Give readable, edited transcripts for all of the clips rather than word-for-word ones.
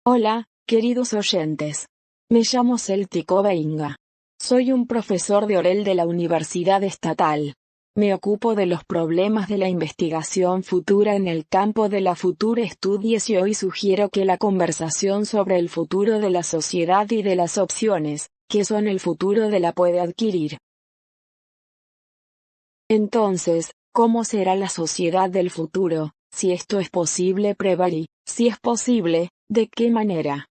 Hola, queridos oyentes. Me llamo Celtico Veinga. Soy un profesor de Orel de la Universidad Estatal. Me ocupo de los problemas de la investigación futura en el campo de la Future Studies y hoy sugiero que la conversación sobre el futuro de la sociedad y de las opciones, que son el futuro de la puede adquirir. Entonces, ¿cómo será la sociedad del futuro? Si esto es posible prever y, si es posible, ¿de qué manera?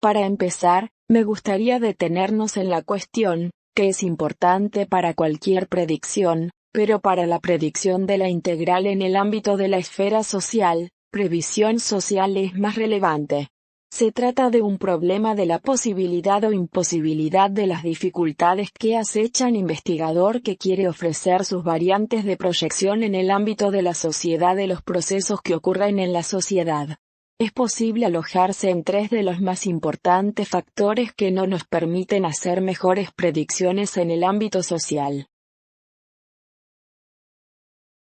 Para empezar, me gustaría detenernos en la cuestión, que es importante para cualquier predicción, pero para la predicción de la integral en el ámbito de la esfera social, previsión social es más relevante. Se trata de un problema de la posibilidad o imposibilidad de las dificultades que acechan investigador que quiere ofrecer sus variantes de proyección en el ámbito de la sociedad de los procesos que ocurren en la sociedad. Es posible alojarse en tres de los más importantes factores que no nos permiten hacer mejores predicciones en el ámbito social.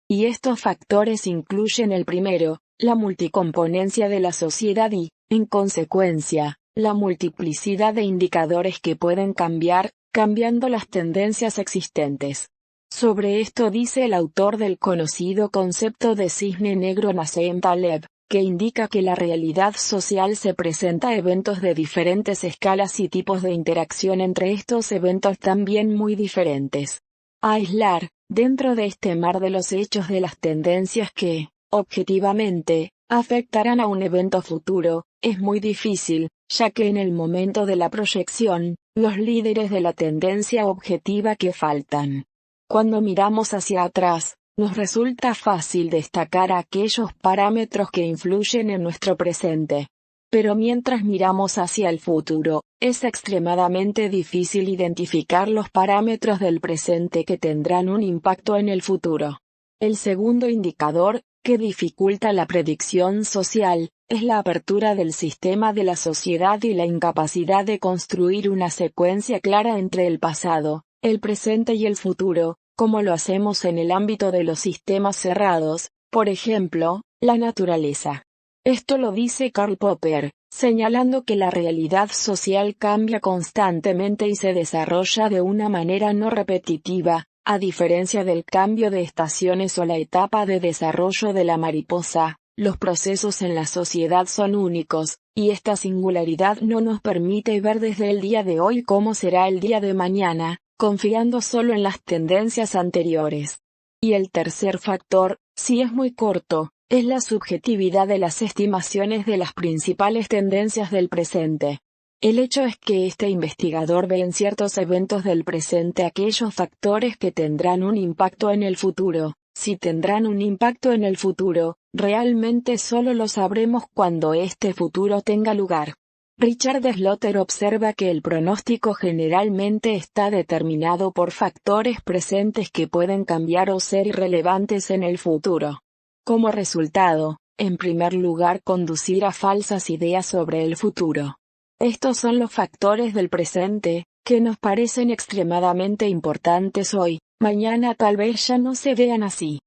Y estos factores incluyen el primero, la multicomponencia de la sociedad y, en consecuencia, la multiplicidad de indicadores que pueden cambiar, cambiando las tendencias existentes. Sobre esto dice el autor del conocido concepto de cisne negro Nassim Taleb, que indica que la realidad social se presenta a eventos de diferentes escalas y tipos de interacción entre estos eventos también muy diferentes. Aislar, dentro de este mar de los hechos de las tendencias que, objetivamente, afectarán a un evento futuro, es muy difícil, ya que en el momento de la proyección, los líderes de la tendencia objetiva que faltan. Cuando miramos hacia atrás, nos resulta fácil destacar aquellos parámetros que influyen en nuestro presente. Pero mientras miramos hacia el futuro, es extremadamente difícil identificar los parámetros del presente que tendrán un impacto en el futuro. El segundo indicador, que dificulta la predicción social, es la apertura del sistema de la sociedad y la incapacidad de construir una secuencia clara entre el pasado, el presente y el futuro, como lo hacemos en el ámbito de los sistemas cerrados, por ejemplo, la naturaleza. Esto lo dice Karl Popper, señalando que la realidad social cambia constantemente y se desarrolla de una manera no repetitiva, a diferencia del cambio de estaciones o la etapa de desarrollo de la mariposa. Los procesos en la sociedad son únicos, y esta singularidad no nos permite ver desde el día de hoy cómo será el día de mañana, confiando solo en las tendencias anteriores. Y el tercer factor, si es muy corto, es la subjetividad de las estimaciones de las principales tendencias del presente. El hecho es que este investigador ve en ciertos eventos del presente aquellos factores que tendrán un impacto en el futuro. Si tendrán un impacto en el futuro, realmente solo lo sabremos cuando este futuro tenga lugar. Richard Slotter observa que el pronóstico generalmente está determinado por factores presentes que pueden cambiar o ser irrelevantes en el futuro. Como resultado, en primer lugar conducir a falsas ideas sobre el futuro. Estos son los factores del presente, que nos parecen extremadamente importantes hoy, mañana tal vez ya no se vean así.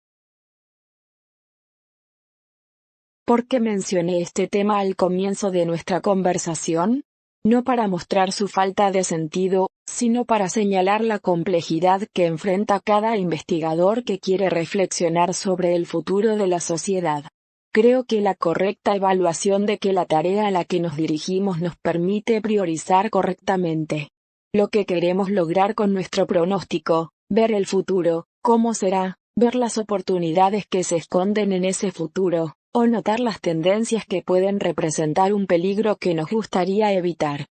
¿Por qué mencioné este tema al comienzo de nuestra conversación? No para mostrar su falta de sentido, sino para señalar la complejidad que enfrenta cada investigador que quiere reflexionar sobre el futuro de la sociedad. Creo que la correcta evaluación de que la tarea a la que nos dirigimos nos permite priorizar correctamente lo que queremos lograr con nuestro pronóstico, ver el futuro, cómo será, ver las oportunidades que se esconden en ese futuro, o notar las tendencias que pueden representar un peligro que nos gustaría evitar.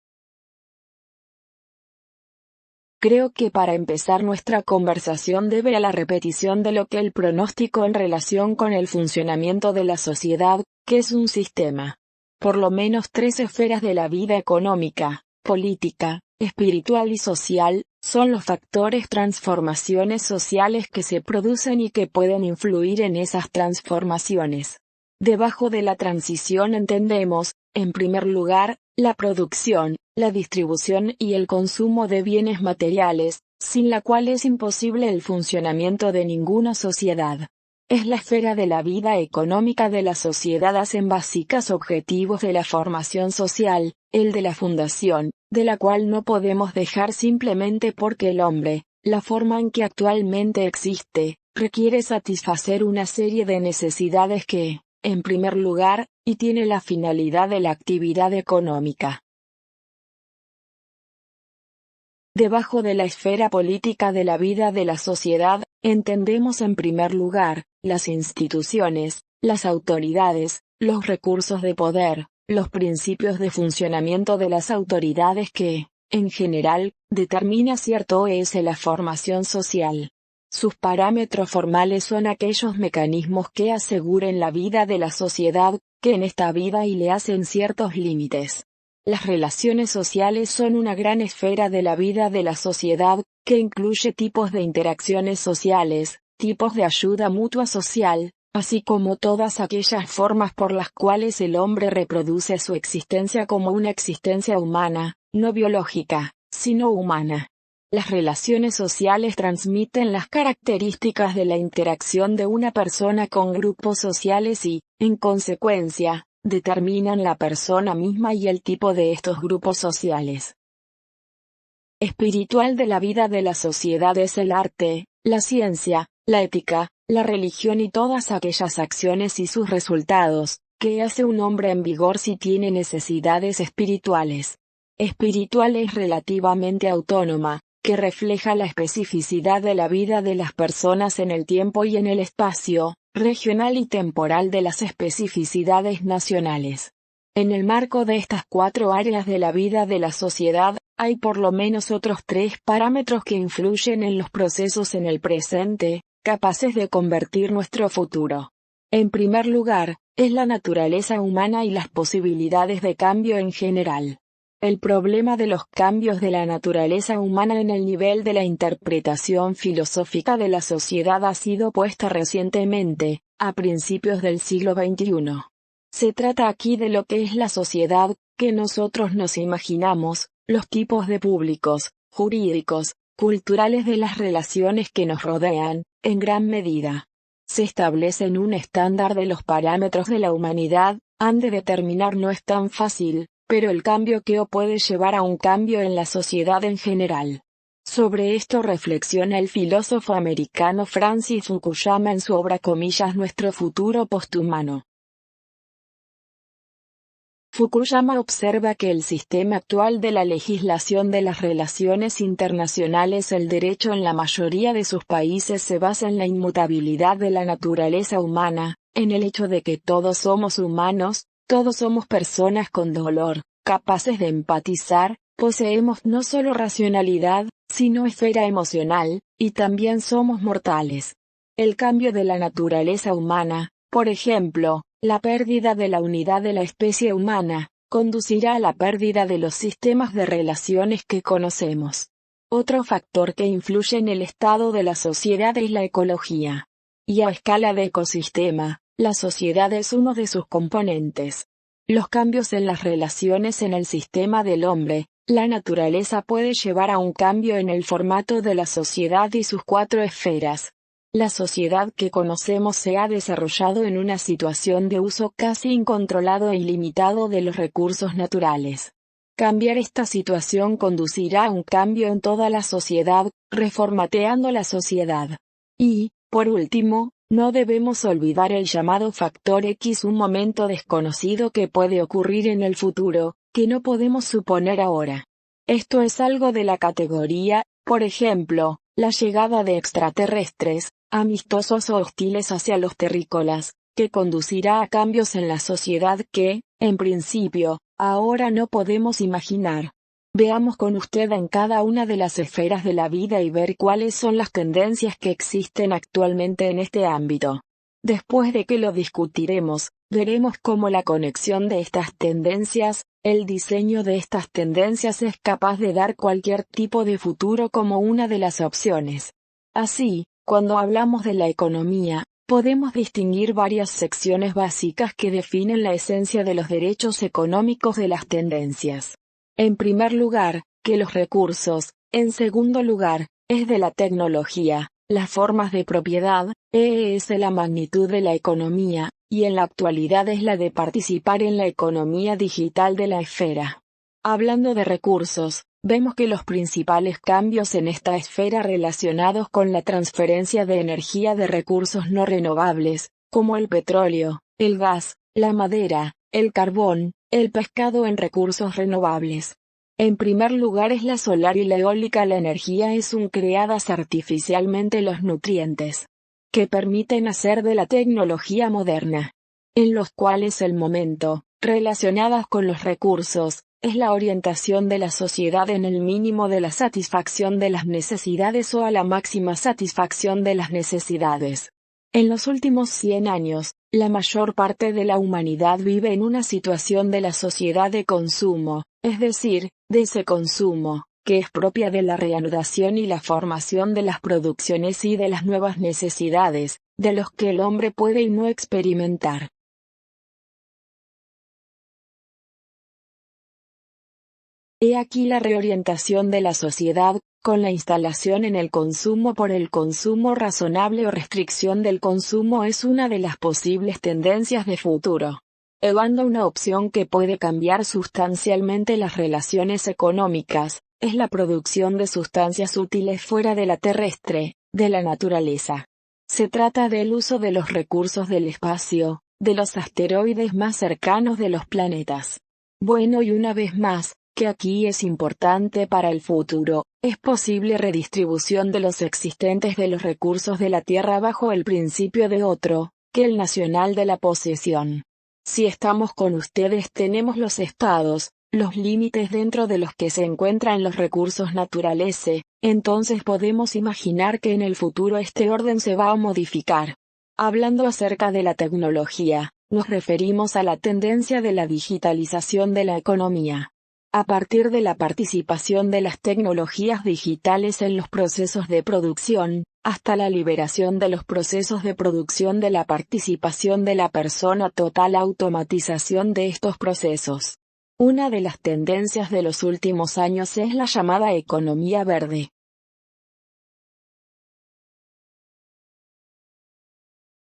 Creo que para empezar nuestra conversación debe a la repetición de lo que el pronóstico en relación con el funcionamiento de la sociedad, que es un sistema. Por lo menos tres esferas de la vida económica, política, espiritual y social, son los factores transformaciones sociales que se producen y que pueden influir en esas transformaciones. Debajo de la transición entendemos, en primer lugar, la producción, la distribución y el consumo de bienes materiales, sin la cual es imposible el funcionamiento de ninguna sociedad. es la esfera de la vida económica de la sociedad. Hacen básicas objetivos de la formación social, el de la fundación, de la cual no podemos dejar simplemente porque el hombre, la forma en que actualmente existe, requiere satisfacer una serie de necesidades que, en primer lugar, y tiene la finalidad de la actividad económica. Debajo de la esfera política de la vida de la sociedad, entendemos en primer lugar, las instituciones, las autoridades, los recursos de poder, los principios de funcionamiento de las autoridades que, en general, determina cierto es la formación social. Sus parámetros formales son aquellos mecanismos que aseguren la vida de la sociedad, que en esta vida y le hacen ciertos límites. Las relaciones sociales son una gran esfera de la vida de la sociedad, que incluye tipos de interacciones sociales, tipos de ayuda mutua social, así como todas aquellas formas por las cuales el hombre reproduce su existencia como una existencia humana, no biológica, sino humana. Las relaciones sociales transmiten las características de la interacción de una persona con grupos sociales y, en consecuencia, determinan la persona misma y el tipo de estos grupos sociales. Espiritual de la vida de la sociedad es el arte, la ciencia, la ética, la religión y todas aquellas acciones y sus resultados, que hace un hombre en vigor si tiene necesidades espirituales. Espiritual es relativamente autónoma, que refleja la especificidad de la vida de las personas en el tiempo y en el espacio, regional y temporal de las especificidades nacionales. En el marco de estas cuatro áreas de la vida de la sociedad, hay por lo menos otros tres parámetros que influyen en los procesos en el presente, capaces de convertir nuestro futuro. En primer lugar, es la naturaleza humana y las posibilidades de cambio en general. El problema de los cambios de la naturaleza humana en el nivel de la interpretación filosófica de la sociedad ha sido puesta recientemente, a principios del siglo XXI. Se trata aquí de lo que es la sociedad, que nosotros nos imaginamos, los tipos de públicos, jurídicos, culturales de las relaciones que nos rodean, en gran medida. Se establecen un estándar de los parámetros de la humanidad, han de determinar no es tan fácil, pero el cambio que puede llevar a un cambio en la sociedad en general. Sobre esto reflexiona el filósofo americano Francis Fukuyama en su obra Nuestro futuro posthumano. Fukuyama observa que el sistema actual de la legislación de las relaciones internacionales, el derecho en la mayoría de sus países se basa en la inmutabilidad de la naturaleza humana, en el hecho de que todos somos humanos, todos somos personas con dolor, capaces de empatizar, poseemos no solo racionalidad, sino esfera emocional, y también somos mortales. El cambio de la naturaleza humana, por ejemplo, la pérdida de la unidad de la especie humana, conducirá a la pérdida de los sistemas de relaciones que conocemos. Otro factor que influye en el estado de la sociedad es la ecología. Y a escala de ecosistema, la sociedad es uno de sus componentes. Los cambios en las relaciones en el sistema del hombre, la naturaleza puede llevar a un cambio en el formato de la sociedad y sus cuatro esferas. La sociedad que conocemos se ha desarrollado en una situación de uso casi incontrolado e ilimitado de los recursos naturales. Cambiar esta situación conducirá a un cambio en toda la sociedad, reformateando la sociedad. Y, por último, no debemos olvidar el llamado factor X, un momento desconocido que puede ocurrir en el futuro, que no podemos suponer ahora. Esto es algo de la categoría, por ejemplo, la llegada de extraterrestres, amistosos o hostiles hacia los terrícolas, que conducirá a cambios en la sociedad que, en principio, ahora no podemos imaginar. Veamos con usted en cada una de las esferas de la vida y ver cuáles son las tendencias que existen actualmente en este ámbito. Después de que lo discutiremos, veremos cómo la conexión de estas tendencias, el diseño de estas tendencias es capaz de dar cualquier tipo de futuro como una de las opciones. Así, cuando hablamos de la economía, podemos distinguir varias secciones básicas que definen la esencia de los derechos económicos de las tendencias. En primer lugar, que los recursos, en segundo lugar, es de la tecnología, Las formas de propiedad, es la magnitud de la economía, y en la actualidad es la de participar en la economía digital de la esfera. Hablando de recursos, vemos que los principales cambios en esta esfera relacionados con la transferencia de energía de recursos no renovables, como el petróleo, el gas, la madera, el carbón, el pescado en recursos renovables. En primer lugar es la solar y la eólica. La energía es creadas artificialmente los nutrientes que permiten hacer de la tecnología moderna, en los cuales el momento, relacionadas con los recursos, es la orientación de la sociedad en el mínimo de la satisfacción de las necesidades o a la máxima satisfacción de las necesidades. En los últimos 100 años, la mayor parte de la humanidad vive en una situación de la sociedad de consumo, es decir, de ese consumo, que es propia de la reanudación y la formación de las producciones y de las nuevas necesidades, de los que el hombre puede y no experimentar. He aquí la reorientación de la sociedad, con la instalación en el consumo por el consumo razonable o restricción del consumo es una de las posibles tendencias de futuro. Evando una opción que puede cambiar sustancialmente las relaciones económicas, es la producción de sustancias útiles fuera de la terrestre, de la naturaleza. Se trata del uso de los recursos del espacio, de los asteroides más cercanos de los planetas. Bueno, y una vez más, que aquí es importante para el futuro, es posible redistribución de los existentes de los recursos de la Tierra bajo el principio de otro, que el nacional de la posesión. Si estamos con ustedes tenemos los estados, los límites dentro de los que se encuentran los recursos naturales, entonces podemos imaginar que en el futuro este orden se va a modificar. Hablando acerca de la tecnología, nos referimos a la tendencia de la digitalización de la economía. A partir de la participación de las tecnologías digitales en los procesos de producción, hasta la liberación de los procesos de producción de la participación de la persona, total automatización de estos procesos. Una de las tendencias de los últimos años es la llamada economía verde.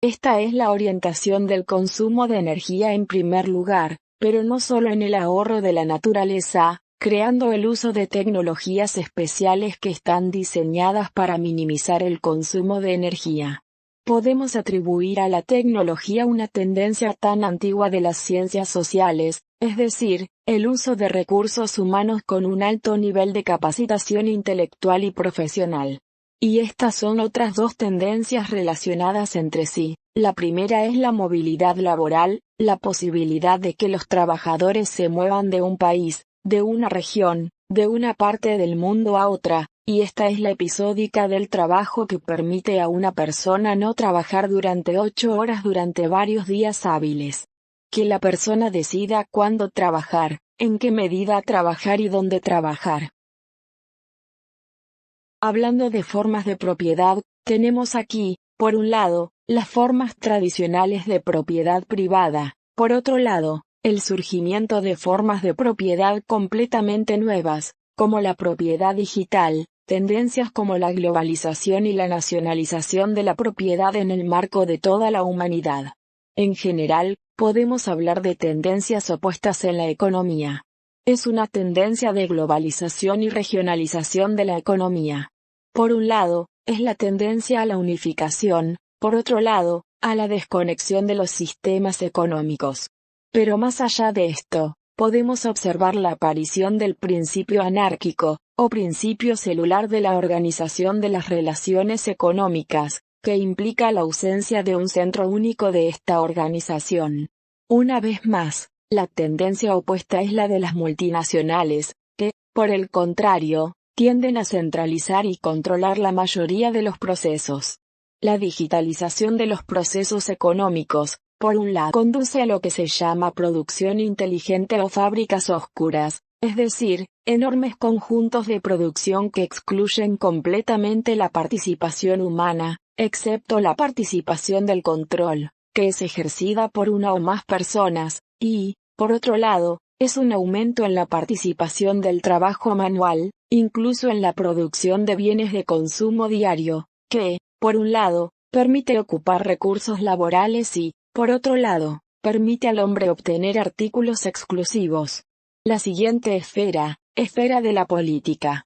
Esta es la orientación del consumo de energía en primer lugar, pero no solo en el ahorro de la naturaleza, creando el uso de tecnologías especiales que están diseñadas para minimizar el consumo de energía. Podemos atribuir a la tecnología una tendencia tan antigua de las ciencias sociales, es decir, el uso de recursos humanos con un alto nivel de capacitación intelectual y profesional. Y estas son otras dos tendencias relacionadas entre sí. La primera es la movilidad laboral, la posibilidad de que los trabajadores se muevan de un país, de una región, de una parte del mundo a otra, y esta es la episódica del trabajo que permite a una persona no trabajar durante 8 horas durante varios días hábiles. Que la persona decida cuándo trabajar, en qué medida trabajar y dónde trabajar. Hablando de formas de propiedad, tenemos aquí, por un lado, las formas tradicionales de propiedad privada, por otro lado, el surgimiento de formas de propiedad completamente nuevas, como la propiedad digital, tendencias como la globalización y la nacionalización de la propiedad en el marco de toda la humanidad. En general, podemos hablar de tendencias opuestas en la economía. Es una tendencia de globalización y regionalización de la economía. Por un lado, es la tendencia a la unificación, por otro lado, a la desconexión de los sistemas económicos. Pero más allá de esto, podemos observar la aparición del principio anárquico, o principio celular de la organización de las relaciones económicas, que implica la ausencia de un centro único de esta organización. Una vez más, la tendencia opuesta es la de las multinacionales, que, por el contrario, tienden a centralizar y controlar la mayoría de los procesos. La digitalización de los procesos económicos, por un lado, conduce a lo que se llama producción inteligente o fábricas oscuras, es decir, enormes conjuntos de producción que excluyen completamente la participación humana, excepto la participación del control, que es ejercida por una o más personas, y, por otro lado, es un aumento en la participación del trabajo manual, incluso en la producción de bienes de consumo diario, que, por un lado, permite ocupar recursos laborales y, por otro lado, permite al hombre obtener artículos exclusivos. La siguiente esfera de la política,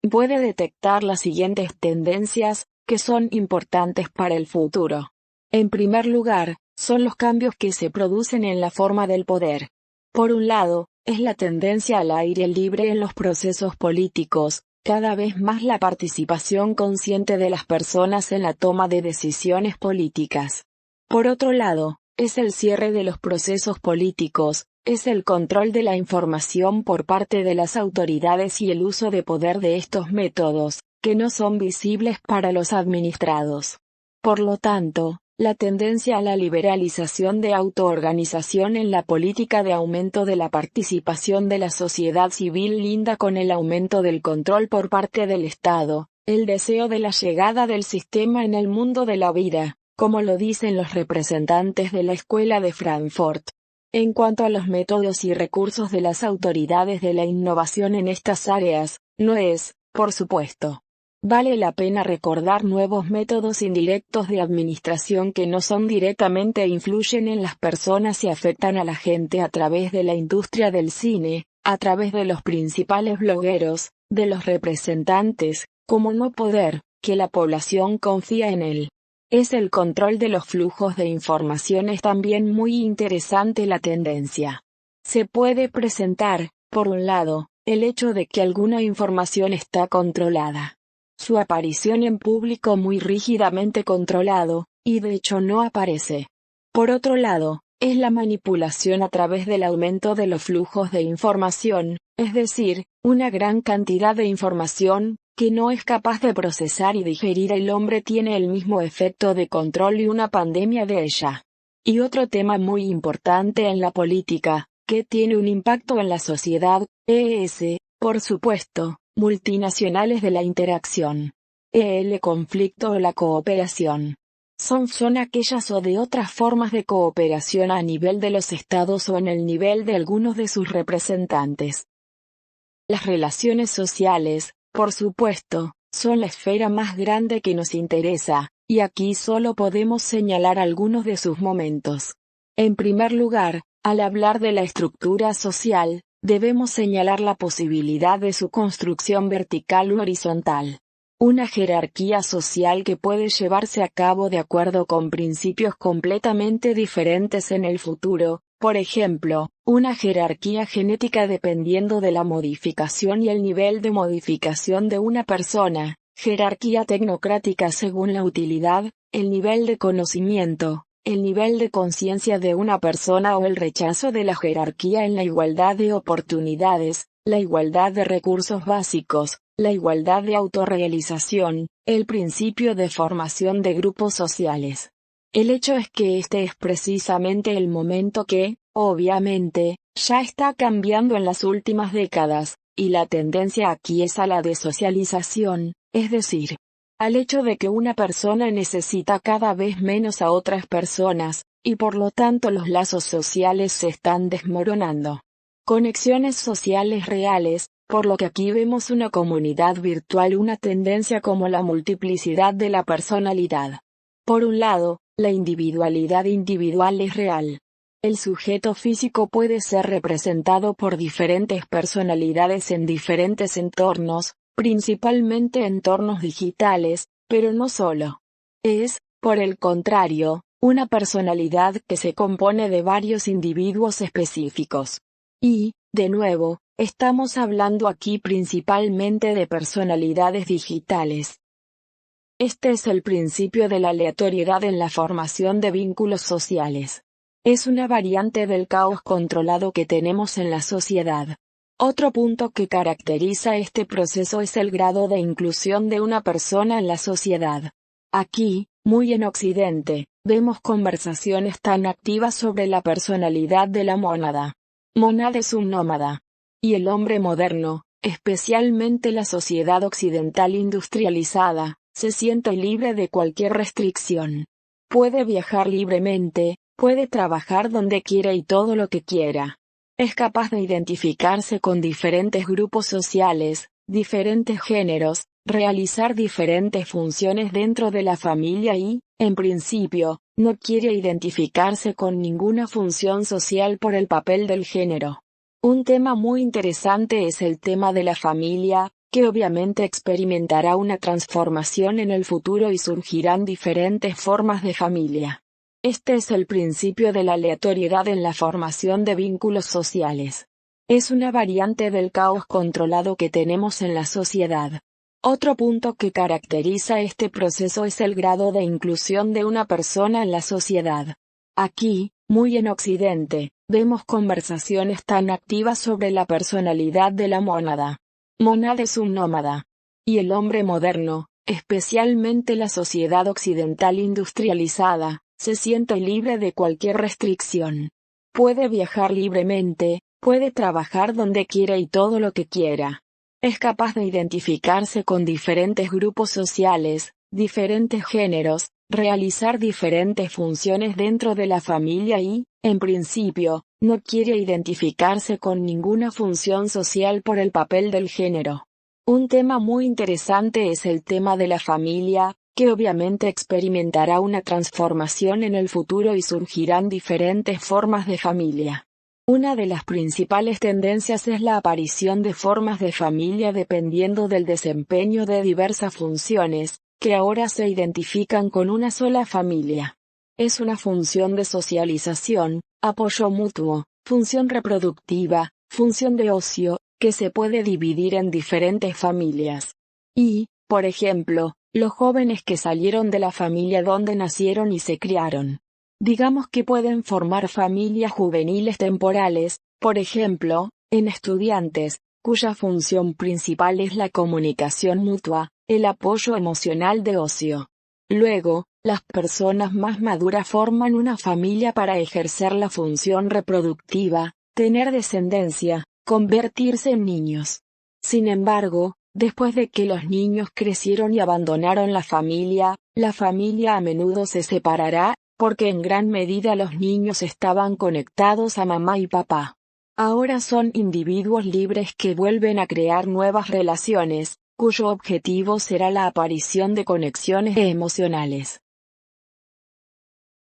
puede detectar las siguientes tendencias, que son importantes para el futuro. En primer lugar, son los cambios que se producen en la forma del poder. Por un lado, es la tendencia al aire libre en los procesos políticos, cada vez más la participación consciente de las personas en la toma de decisiones políticas. Por otro lado, es el cierre de los procesos políticos, es el control de la información por parte de las autoridades y el uso de poder de estos métodos, que no son visibles para los administrados. Por lo tanto, la tendencia a la liberalización de autoorganización en la política de aumento de la participación de la sociedad civil linda con el aumento del control por parte del Estado, el deseo de la llegada del sistema en el mundo de la vida, como lo dicen los representantes de la Escuela de Frankfurt. En cuanto a los métodos y recursos de las autoridades de la innovación en estas áreas, no es, por supuesto, vale la pena recordar nuevos métodos indirectos de administración que no son directamente e influyen en las personas y afectan a la gente a través de la industria del cine, a través de los principales blogueros, de los representantes, como no poder, que la población confía en él. Es el control de los flujos de información. Es también muy interesante la tendencia. Se puede presentar, por un lado, el hecho de que alguna información está controlada. Su aparición en público muy rígidamente controlado, y de hecho no aparece. Por otro lado, es la manipulación a través del aumento de los flujos de información, es decir, una gran cantidad de información, que no es capaz de procesar y digerir el hombre tiene el mismo efecto de control y una pandemia de ella. Y otro tema muy importante en la política, que tiene un impacto en la sociedad, por supuesto, multinacionales de la interacción. El conflicto o la cooperación. Son aquellas o de otras formas de cooperación a nivel de los estados o en el nivel de algunos de sus representantes. Las relaciones sociales, por supuesto, son la esfera más grande que nos interesa, y aquí solo podemos señalar algunos de sus momentos. En primer lugar, al hablar de la estructura social, debemos señalar la posibilidad de su construcción vertical u horizontal. Una jerarquía social que puede llevarse a cabo de acuerdo con principios completamente diferentes en el futuro, por ejemplo, una jerarquía genética dependiendo de la modificación y el nivel de modificación de una persona, jerarquía tecnocrática según la utilidad, el nivel de conocimiento, el nivel de conciencia de una persona o el rechazo de la jerarquía en la igualdad de oportunidades, la igualdad de recursos básicos, la igualdad de autorrealización, el principio de formación de grupos sociales. El hecho es que este es precisamente el momento que, obviamente, ya está cambiando en las últimas décadas, y la tendencia aquí es a la desocialización, es decir, al hecho de que una persona necesita cada vez menos a otras personas, y por lo tanto los lazos sociales se están desmoronando. Conexiones sociales reales, por lo que aquí vemos una comunidad virtual, una tendencia como la multiplicidad de la personalidad. Por un lado, la individualidad individual es real. El sujeto físico puede ser representado por diferentes personalidades en diferentes entornos, principalmente entornos digitales, pero no solo. Es, por el contrario, una personalidad que se compone de varios individuos específicos. Y, de nuevo, estamos hablando aquí principalmente de personalidades digitales. Este es el principio de la aleatoriedad en la formación de vínculos sociales. Es una variante del caos controlado que tenemos en la sociedad. Otro punto que caracteriza este proceso es el grado de inclusión de una persona en la sociedad. Aquí, muy en Occidente, vemos conversaciones tan activas sobre la personalidad de la mónada. Mónada es un nómada. Y el hombre moderno, especialmente la sociedad occidental industrializada, se siente libre de cualquier restricción. Puede viajar libremente, puede trabajar donde quiera y todo lo que quiera. Es capaz de identificarse con diferentes grupos sociales, diferentes géneros, realizar diferentes funciones dentro de la familia y, en principio, no quiere identificarse con ninguna función social por el papel del género. Un tema muy interesante es el tema de la familia, que obviamente experimentará una transformación en el futuro y surgirán diferentes formas de familia. Este es el principio de la aleatoriedad en la formación de vínculos sociales. Es una variante del caos controlado que tenemos en la sociedad. Otro punto que caracteriza este proceso es el grado de inclusión de una persona en la sociedad. Aquí, muy en Occidente, vemos conversaciones tan activas sobre la personalidad de la mónada. Mónada es un nómada. Y el hombre moderno, especialmente la sociedad occidental industrializada, se siente libre de cualquier restricción. Puede viajar libremente, puede trabajar donde quiera y todo lo que quiera. Es capaz de identificarse con diferentes grupos sociales, diferentes géneros, realizar diferentes funciones dentro de la familia y, en principio, no quiere identificarse con ninguna función social por el papel del género. Un tema muy interesante es el tema de la familia, que obviamente experimentará una transformación en el futuro y surgirán diferentes formas de familia. Una de las principales tendencias es la aparición de formas de familia dependiendo del desempeño de diversas funciones, que ahora se identifican con una sola familia. Es una función de socialización, apoyo mutuo, función reproductiva, función de ocio, que se puede dividir en diferentes familias. Y, por ejemplo, los jóvenes que salieron de la familia donde nacieron y se criaron. Digamos que pueden formar familias juveniles temporales, por ejemplo, en estudiantes, cuya función principal es la comunicación mutua, el apoyo emocional de ocio. Luego, las personas más maduras forman una familia para ejercer la función reproductiva, tener descendencia, convertirse en niños. Sin embargo, después de que los niños crecieron y abandonaron la familia a menudo se separará, porque en gran medida los niños estaban conectados a mamá y papá. Ahora son individuos libres que vuelven a crear nuevas relaciones, cuyo objetivo será la aparición de conexiones emocionales.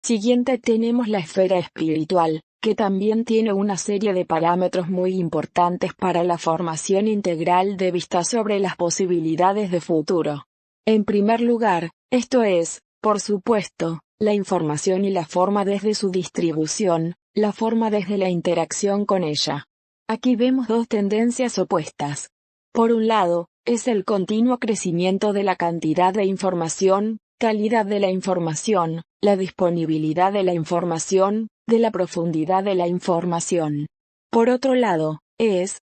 Siguiente tenemos la esfera espiritual, que también tiene una serie de parámetros muy importantes para la formación integral de vista sobre las posibilidades de futuro. En primer lugar, esto es, por supuesto, la información y la forma desde su distribución, la forma desde la interacción con ella. Aquí vemos dos tendencias opuestas. Por un lado, es el continuo crecimiento de la cantidad de información, calidad de la información, la disponibilidad de la información, de la profundidad de la información. Por otro lado,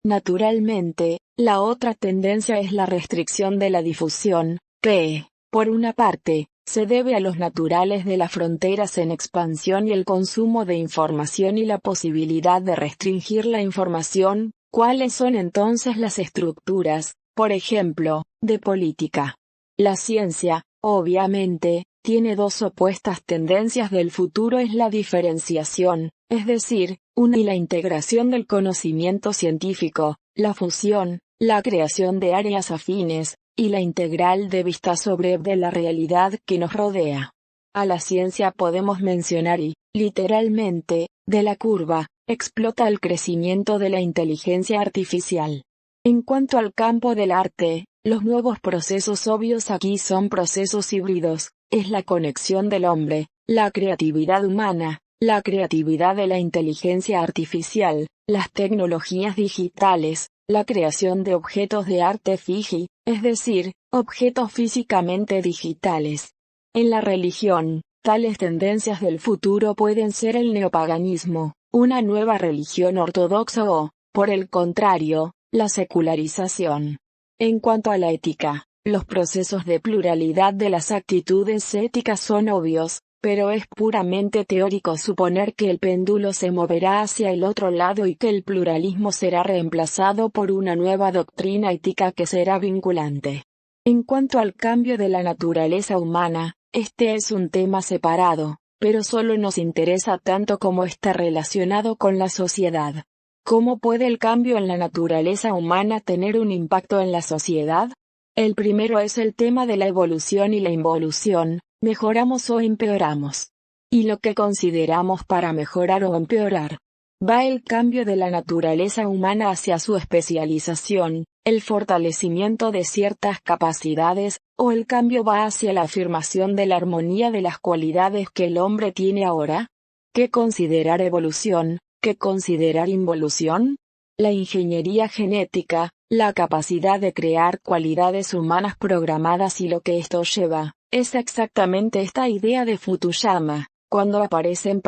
naturalmente, la otra tendencia es la restricción de la difusión, que, por una parte, se debe a los naturales de las fronteras en expansión y el consumo de información y la posibilidad de restringir la información. ¿Cuáles son entonces las estructuras, por ejemplo, de política? La ciencia, obviamente, tiene dos opuestas tendencias del futuro: es la diferenciación, es decir, y la integración del conocimiento científico, la fusión, la creación de áreas afines, y la integral de vista sobre de la realidad que nos rodea. A la ciencia podemos mencionar literalmente, de la curva, explota el crecimiento de la inteligencia artificial. En cuanto al campo del arte, los nuevos procesos obvios aquí son procesos híbridos, es la conexión del hombre, la creatividad humana, la creatividad de la inteligencia artificial, las tecnologías digitales, la creación de objetos de arte fiji, es decir, objetos físicamente digitales. En la religión, tales tendencias del futuro pueden ser el neopaganismo, una nueva religión ortodoxa o, por el contrario, la secularización. En cuanto a la ética, los procesos de pluralidad de las actitudes éticas son obvios, pero es puramente teórico suponer que el péndulo se moverá hacia el otro lado y que el pluralismo será reemplazado por una nueva doctrina ética que será vinculante. En cuanto al cambio de la naturaleza humana, este es un tema separado, pero solo nos interesa tanto como está relacionado con la sociedad. ¿Cómo puede el cambio en la naturaleza humana tener un impacto en la sociedad? El primero es el tema de la evolución y la involución, mejoramos o empeoramos. Y lo que consideramos para mejorar o empeorar. Va el cambio de la naturaleza humana hacia su especialización, el fortalecimiento de ciertas capacidades, o el cambio va hacia la afirmación de la armonía de las cualidades que el hombre tiene ahora. ¿Qué considerar evolución? ¿Qué considerar involución? La ingeniería genética, la capacidad de crear cualidades humanas programadas y lo que esto lleva, es exactamente esta idea de Fukuyama. Cuando aparecen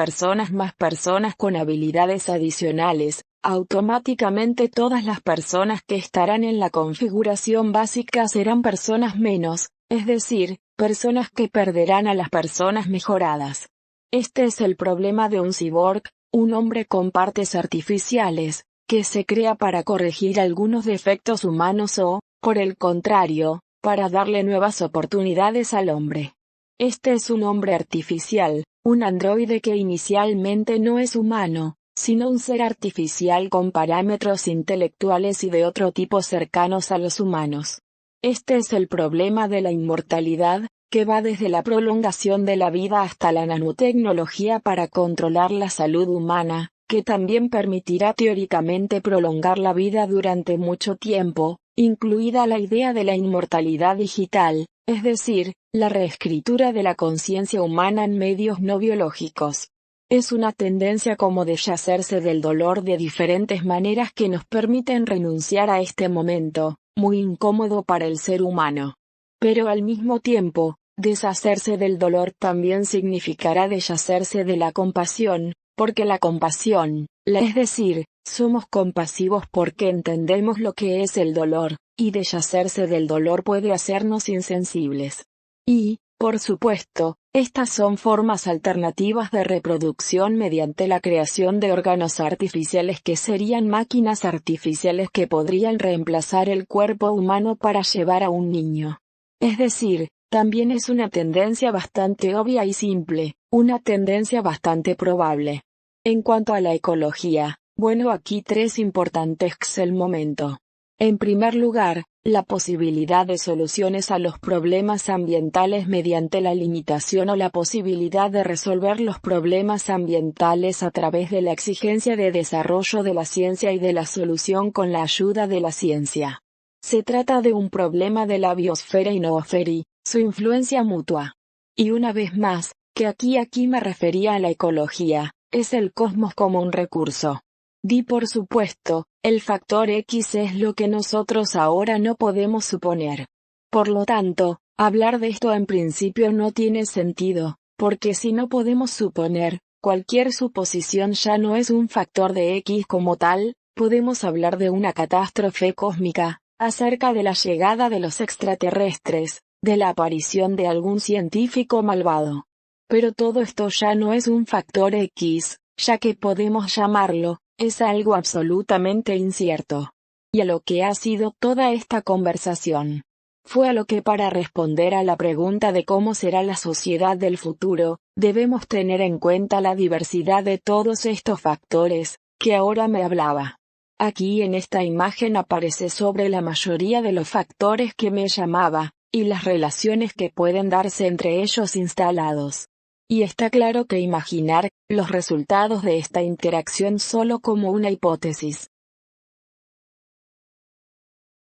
más personas con habilidades adicionales, automáticamente todas las personas que estarán en la configuración básica serán personas menos, es decir, personas que perderán a las personas mejoradas. Este es el problema de un cyborg, un hombre con partes artificiales, que se crea para corregir algunos defectos humanos o, por el contrario, para darle nuevas oportunidades al hombre. Este es un hombre artificial, un androide que inicialmente no es humano, sino un ser artificial con parámetros intelectuales y de otro tipo cercanos a los humanos. Este es el problema de la inmortalidad, que va desde la prolongación de la vida hasta la nanotecnología para controlar la salud humana, que también permitirá teóricamente prolongar la vida durante mucho tiempo, incluida la idea de la inmortalidad digital, es decir, la reescritura de la conciencia humana en medios no biológicos. Es una tendencia como deshacerse del dolor de diferentes maneras que nos permiten renunciar a este momento, muy incómodo para el ser humano. Pero al mismo tiempo, deshacerse del dolor también significará deshacerse de la compasión, porque la compasión, es decir, somos compasivos porque entendemos lo que es el dolor, y deshacerse del dolor puede hacernos insensibles. Y, por supuesto, estas son formas alternativas de reproducción mediante la creación de órganos artificiales que serían máquinas artificiales que podrían reemplazar el cuerpo humano para llevar a un niño. Es decir, también es una tendencia bastante obvia y simple, una tendencia bastante probable. En cuanto a la ecología, bueno, aquí tres importantes el momento. En primer lugar, la posibilidad de soluciones a los problemas ambientales mediante la limitación o la posibilidad de resolver los problemas ambientales a través de la exigencia de desarrollo de la ciencia y de la solución con la ayuda de la ciencia. Se trata de un problema de la biosfera y noosfera, su influencia mutua. Y una vez más, que aquí me refería a la ecología, es el cosmos como un recurso. Por supuesto, el factor X es lo que nosotros ahora no podemos suponer. Por lo tanto, hablar de esto en principio no tiene sentido, porque si no podemos suponer, cualquier suposición ya no es un factor de X como tal, podemos hablar de una catástrofe cósmica, acerca de la llegada de los extraterrestres, de la aparición de algún científico malvado. Pero todo esto ya no es un factor X, ya que podemos llamarlo, es algo absolutamente incierto. Y a lo que ha sido toda esta conversación. Fue a lo que para responder a la pregunta de cómo será la sociedad del futuro, debemos tener en cuenta la diversidad de todos estos factores, que ahora me hablaba. Aquí en esta imagen aparece sobre la mayoría de los factores que me llamaba, y las relaciones que pueden darse entre ellos instalados. Y está claro que imaginar los resultados de esta interacción solo como una hipótesis.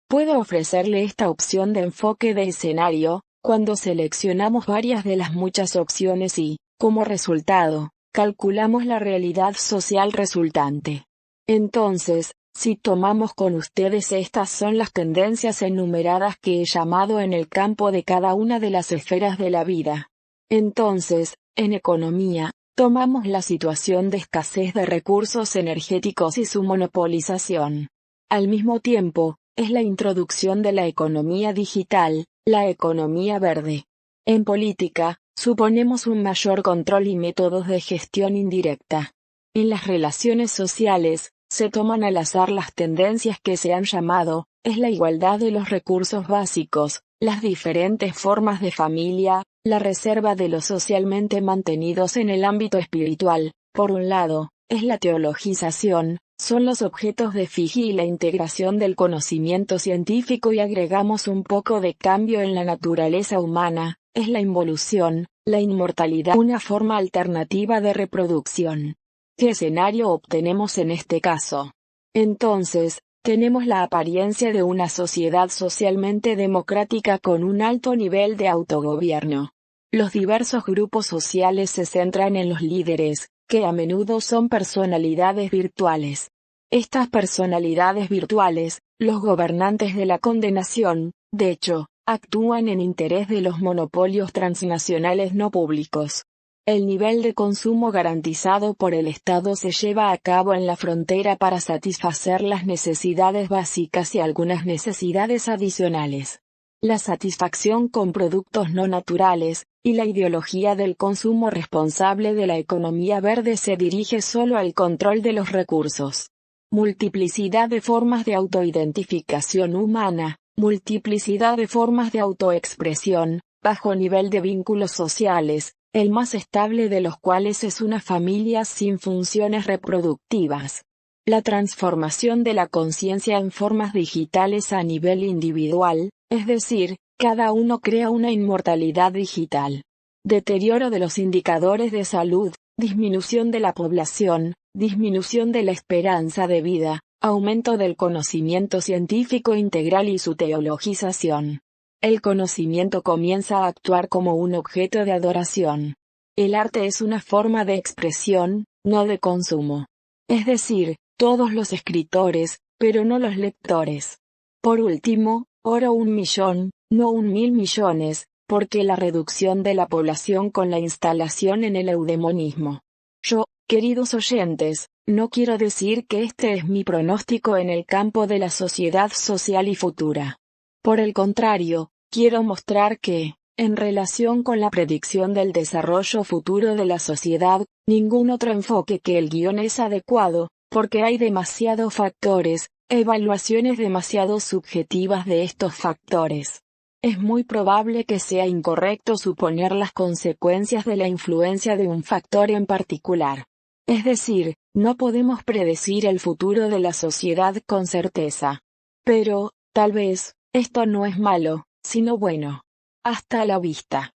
Puedo ofrecerle esta opción de enfoque de escenario, cuando seleccionamos varias de las muchas opciones y, como resultado, calculamos la realidad social resultante. Entonces, si tomamos con ustedes estas son las tendencias enumeradas que he llamado en el campo de cada una de las esferas de la vida. Entonces, en economía, tomamos la situación de escasez de recursos energéticos y su monopolización. Al mismo tiempo, es la introducción de la economía digital, la economía verde. En política, suponemos un mayor control y métodos de gestión indirecta. En las relaciones sociales, se toman al azar las tendencias que se han llamado, es la igualdad de los recursos básicos, las diferentes formas de familia, la reserva de los socialmente mantenidos en el ámbito espiritual, por un lado, es la teologización, son los objetos de Fiji y la integración del conocimiento científico y agregamos un poco de cambio en la naturaleza humana, es la involución, la inmortalidad, una forma alternativa de reproducción. ¿Qué escenario obtenemos en este caso? Entonces, tenemos la apariencia de una sociedad socialmente democrática con un alto nivel de autogobierno. Los diversos grupos sociales se centran en los líderes, que a menudo son personalidades virtuales. Estas personalidades virtuales, los gobernantes de la condenación, de hecho, actúan en interés de los monopolios transnacionales no públicos. El nivel de consumo garantizado por el Estado se lleva a cabo en la frontera para satisfacer las necesidades básicas y algunas necesidades adicionales. La satisfacción con productos no naturales, y la ideología del consumo responsable de la economía verde se dirige solo al control de los recursos. Multiplicidad de formas de autoidentificación humana, multiplicidad de formas de autoexpresión, bajo nivel de vínculos sociales, el más estable de los cuales es una familia sin funciones reproductivas. La transformación de la conciencia en formas digitales a nivel individual, es decir, cada uno crea una inmortalidad digital. Deterioro de los indicadores de salud, disminución de la población, disminución de la esperanza de vida, aumento del conocimiento científico integral y su teologización. El conocimiento comienza a actuar como un objeto de adoración. El arte es una forma de expresión, no de consumo. Es decir, todos los escritores, pero no los lectores. Por último, oro 1.000.000, no 1.000 millones, porque la reducción de la población con la instalación en el eudemonismo. Yo, queridos oyentes, no quiero decir que este es mi pronóstico en el campo de la sociedad social y futura. Por el contrario, quiero mostrar que, en relación con la predicción del desarrollo futuro de la sociedad, ningún otro enfoque que el guión es adecuado, porque hay demasiados factores, evaluaciones demasiado subjetivas de estos factores. Es muy probable que sea incorrecto suponer las consecuencias de la influencia de un factor en particular. Es decir, no podemos predecir el futuro de la sociedad con certeza. Pero, tal vez, esto no es malo, sino bueno. Hasta la vista.